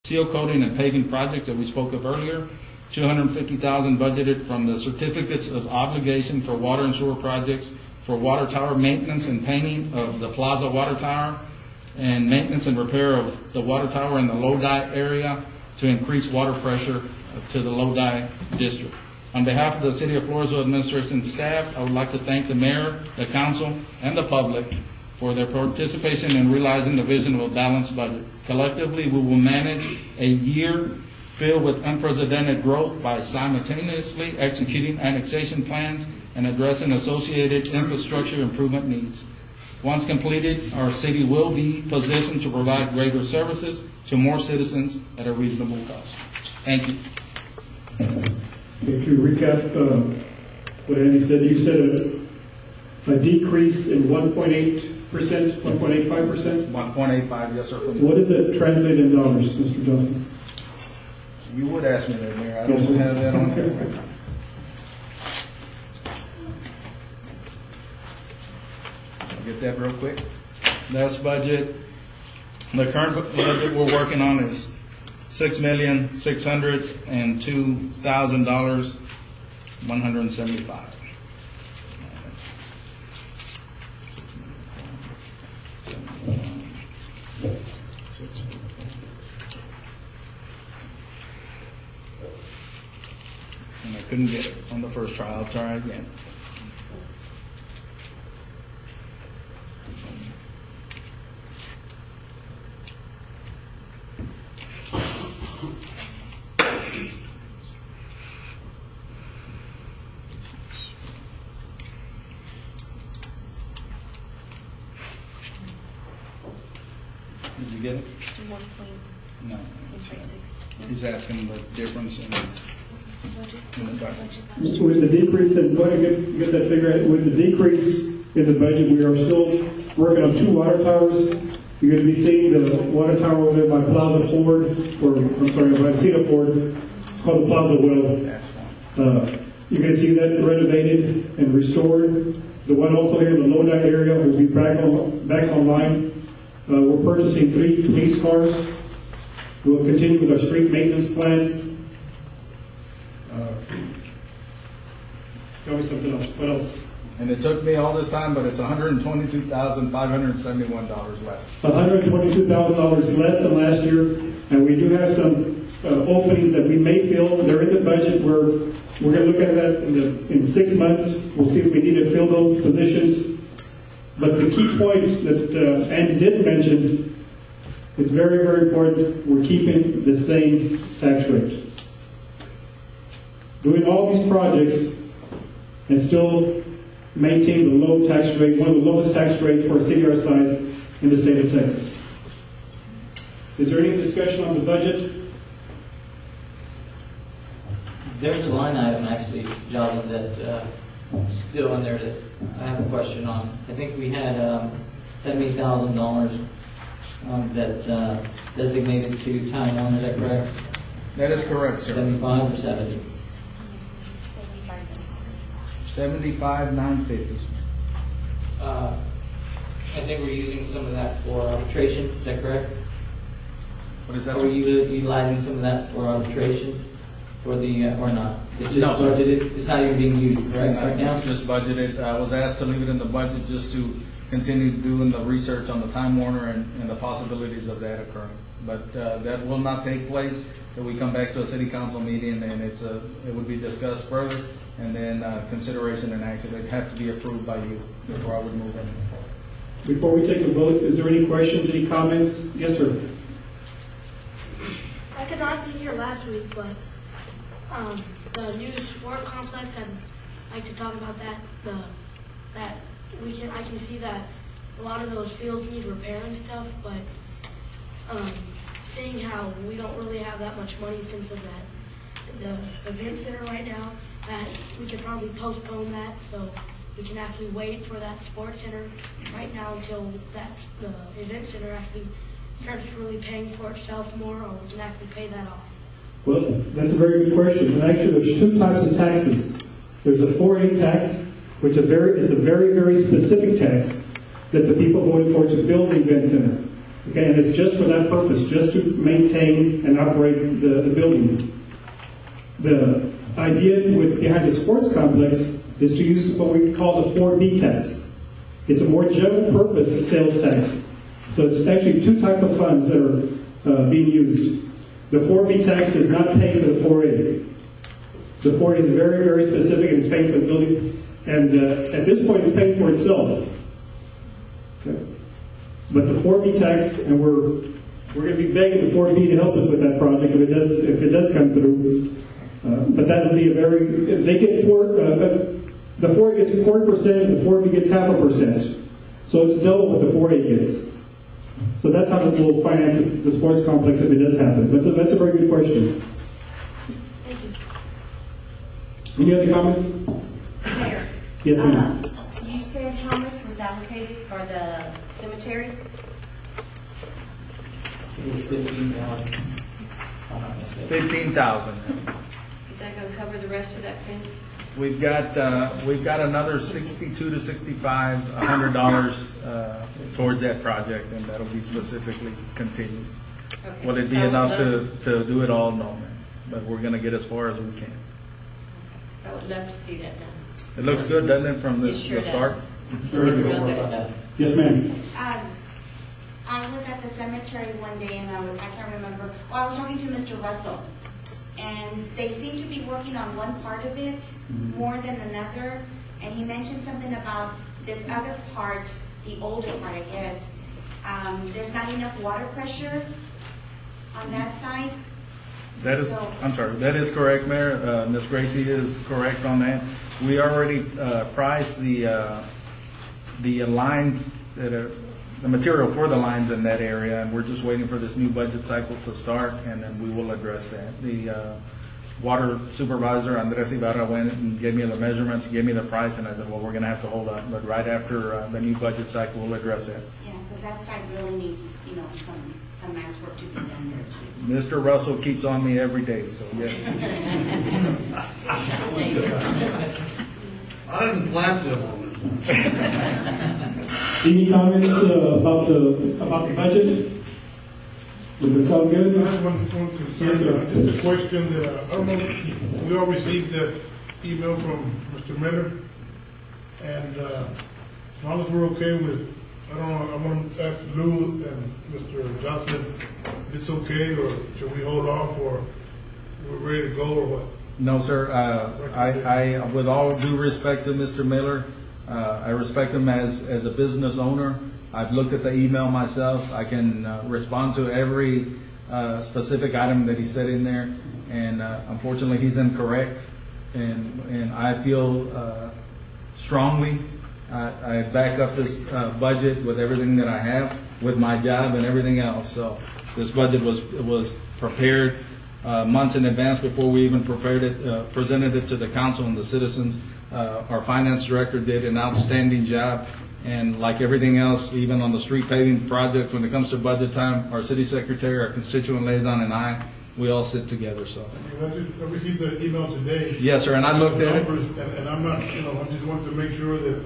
seal coating and paving projects that we spoke of earlier. $250,000 budgeted from the certificates of obligation for water and sewer projects, for water tower maintenance and painting of the Plaza Water Tower, and maintenance and repair of the water tower in the Lodi area to increase water pressure to the Lodi district. On behalf of the City of Floresville administration and staff, I would like to thank the mayor, the council, and the public for their participation in realizing the vision of a balanced budget. Collectively, we will manage a year filled with unprecedented growth by simultaneously executing annexation plans and addressing associated infrastructure improvement needs. Once completed, our city will be positioned to provide greater services to more citizens at a reasonable cost. Thank you. If you recap what Andy said, you said a decrease in 1.8%, 1.85%? 1.85, yes, sir. What does it translate in dollars, Mr. Johnson? You would ask me that, Mayor. I don't have that on here right now. I'll get that real quick. That's budget. The current budget we're working on is $6,602,000, 175. And I couldn't get it on the first try. I'll try again. Did you get it? 1 point. No. 1.6. He's asking the difference in the budget. With the decrease in, go ahead and get that figure out. With the decrease in the budget, we are still working on 2 water towers. You're going to be seeing the water tower over there by Plaza Ford, or I'm sorry, by Cedar Ford. It's called the Plaza Well. That's one. You're going to see that renovated and restored. The one also here in the Lodi area will be back online. We're purchasing 3 police cars. We'll continue with our street maintenance plan. Tell me something else. What else? And it took me all this time, but it's $122,571 less. $122,000 less than last year, and we do have some openings that we may fill. They're in the budget. We're going to look at that in 6 months. We'll see if we need to fill those positions. But the key point that Andy did mention, it's very, very important. We're keeping the same tax rate. Doing all these projects and still maintain the low tax rate, one of the lowest tax rates for a city our size in the state of Texas. Is there any discussion on the budget? There's a line item actually, Jolly, that's still in there that I have a question on. I think we had $70,000 that's designated to Time One, is that correct? That is correct, sir. 75 or 70? 75,950. I think we're using some of that for arbitration, is that correct? What is that? Are we utilizing some of that for arbitration for the, or not? It's just No, sir. budgeted, it's not even being used, correct, right now? It's just budgeted. I was asked to leave it in the budget just to continue doing the research on the Time Warner and the possibilities of that occurring. But that will not take place. That we come back to a city council meeting and it would be discussed further, and then consideration and action. It'd have to be approved by you before I would move in. Before we take a vote, is there any questions, any comments? Yes, sir. I could not be here last week, but the new sport complex, I'd like to talk about that. I can see that a lot of those fields need repair and stuff, but seeing how we don't really have that much money since of that the event center right now, that we could probably postpone that so we can actually wait for that sports center right now until the event center actually starts really paying for itself more, or we can actually pay that off. Well, that's a very good question. And actually, there's 2 types of taxes. There's a 4A tax, which is a very, very specific tax that the people voted for to build the event center. Okay, and it's just for that purpose, just to maintain and operate the building. The idea behind the sports complex is to use what we call the 4B tax. It's a more general purpose sales tax. So it's actually two types of funds that are being used. The 4B tax does not pay for the 4A. The 4A is very, very specific and it's paying for the building. And at this point, it's paying for itself. Okay. But the 4B tax, and we're going to be begging the 4B to help us with that project if it does come through. But that would be a very, they get the 4A gets 40%, the 4B gets 0.5%. So it's double what the 4A gets. So that's how we'll finance the sports complex if it does happen. But that's a very good question. Thank you. Any other comments? Mayor. Yes, ma'am. You said how much was allocated for the cemetery? It was 15,000. 15,000. Is that going to cover the rest of that fence? We've got another $62 to $6,500 towards that project, and that'll be specifically continued. Okay. Will it be So enough I would to do it all? No, ma'am. But we're gonna get as far as we can. I would love to see that done. It looks good, doesn't it, from It sure the start? does. Very good. Real Work on good. that. Yes, ma'am. I was at the cemetery one day and I can't remember, I was talking to Mr. Russell. And they seem to be working on one part of it more than another. And he mentioned something about this other part, the older part, I guess. There's not enough water pressure on that side. That is, I'm sorry, that is correct, Mayor. Ms. Gracie is correct on that. We already priced the lines that are, the material for the lines in that area, and we're just waiting for this new budget cycle to start, and then we will address that. The water supervisor, Andres Ibarra, went and gave me the measurements, gave me the price, and I said, well, we're going to have to hold up. But right after the new budget cycle, we'll address that. Yeah, because that side really needs, some nice work to be done there too. Mr. Russell keeps on me every day, so yes. I didn't plant them on Any comments about the budget? Does it sound good? I have one concern, just a question that, I don't know, we all received that email from Mr. Miller, and as long as we're okay with, I don't know, I want to ask Lou and Mr. Johnson if it's okay, or should we hold off, or we're ready to go, or what? No, sir. I, with all due respect to Mr. Miller, I respect him as a business owner. I've looked at the email myself. I can respond to every specific item that he said in there, and unfortunately, he's incorrect. And I feel strongly. I back up this budget with everything that I have, with my job and everything else. So this budget was prepared months in advance before we even presented it to the council and the citizens. Our finance director did an outstanding job, and like everything else, even on the street paving project, when it comes to budget time, our city secretary, our constituent liaison, and I, we all sit together. So I received the email today. yes, sir, and I looked at it. And I'm not, I just wanted to make sure that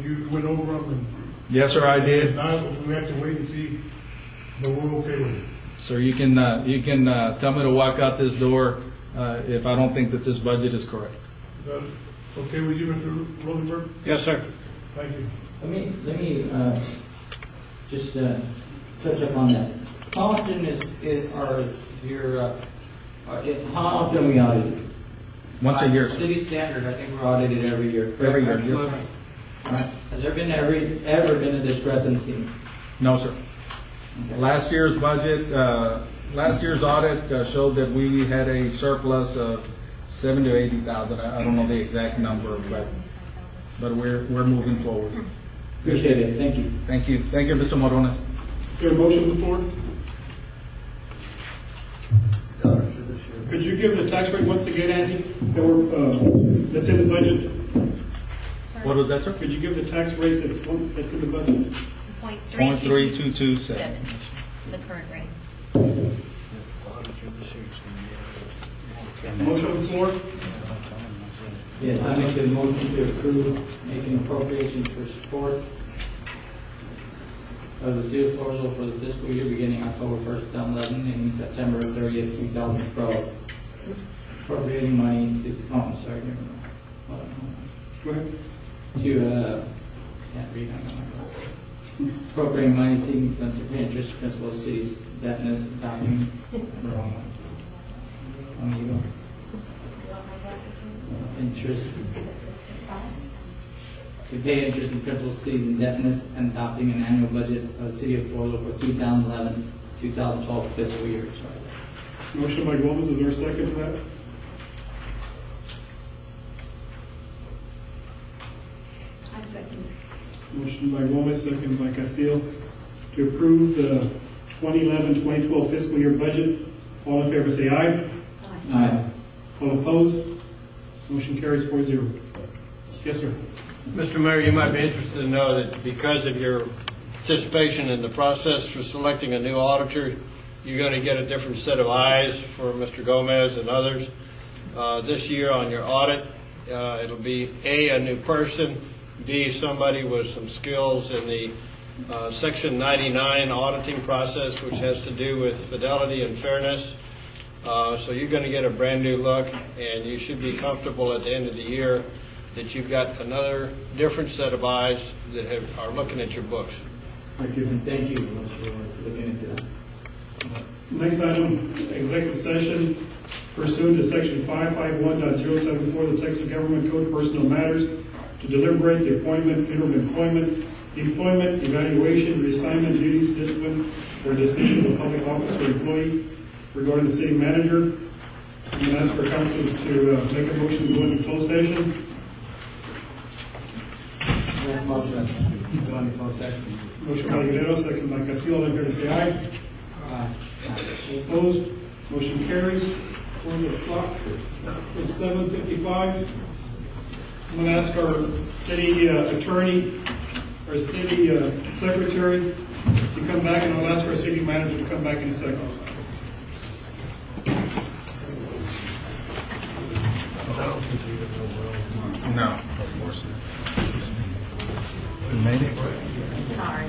you went over them, and Yes, sir, I did. now we have to wait and see, but we're okay with it. Sir, you can tell me to walk out this door if I don't think that this budget is correct. Is that okay with you, Mr. Rosenberg? Yes, sir. Thank you. Let me just touch up on that. How often how often we audited? Once a year. City standard, I think we're audited every year. Every year, yes, sir. All right. Has there been ever been a discrepancy? No, sir. Okay. Last year's budget, last year's audit showed that we had a surplus of 7 to 80,000. I don't know the exact number, but we're moving forward. Appreciate it. Thank you. Thank you. Thank you, Mr. Morones. Is there a motion on the floor? Could you give the tax rate once again, Andy, that's in the budget? What was that, sir? Could you give the tax rate that's in the budget? 0.3227. The current rate. Motion on the floor? Yes, I make a motion to approve making appropriations for sport of the city of Floresville for the fiscal year beginning October 1st, 2011, ending September 30th, 2012. Appropriating money to, sorry, hold on. Go ahead. To, can't read, I don't know. Appropriating money seeking to pay interest, principal, cities, indebtedness, adopting, the wrong one. You go. Interest. To pay interest and principal, cities, indebtedness, and adopting an annual budget of the city of Floresville for 2011, 2012 fiscal year. Sorry. Motion by Gomez, is there a second to that? I second. Motion by Gomez, second by Castillo, to approve the 2011-2012 fiscal year budget. All in favor say aye. Aye. All opposed? Motion carries 4-0. Yes, sir. Mr. Mayor, you might be interested to know that because of your participation in the process for selecting a new auditor, you're going to get a different set of eyes for Mr. Gomez and others. This year on your audit, it'll be A, a new person, B, somebody with some skills in the Section 99 auditing process, which has to do with fidelity and fairness. So you're going to get a brand new look, and you should be comfortable at the end of the year that you've got another different set of eyes that are looking at your books. Thank you. And thank you for looking into that. Next item, executive session pursuant to section 551.074 of the Texas Government Code Personnel Matters to deliberate the appointment, interim employment, evaluation, reassignment, duties, discipline, or dismissal of a public officer or employee regarding the city manager. I'm going to ask for council to make a motion to go into closed session. Motion by Guerrero, second by Castillo, all in favor say aye. All opposed? Motion carries. On the clock, it's 7:55. I'm going to ask our city attorney, our city secretary to come back, and I'll ask our city manager to come back in a second. No, of course not. We made it. Sorry.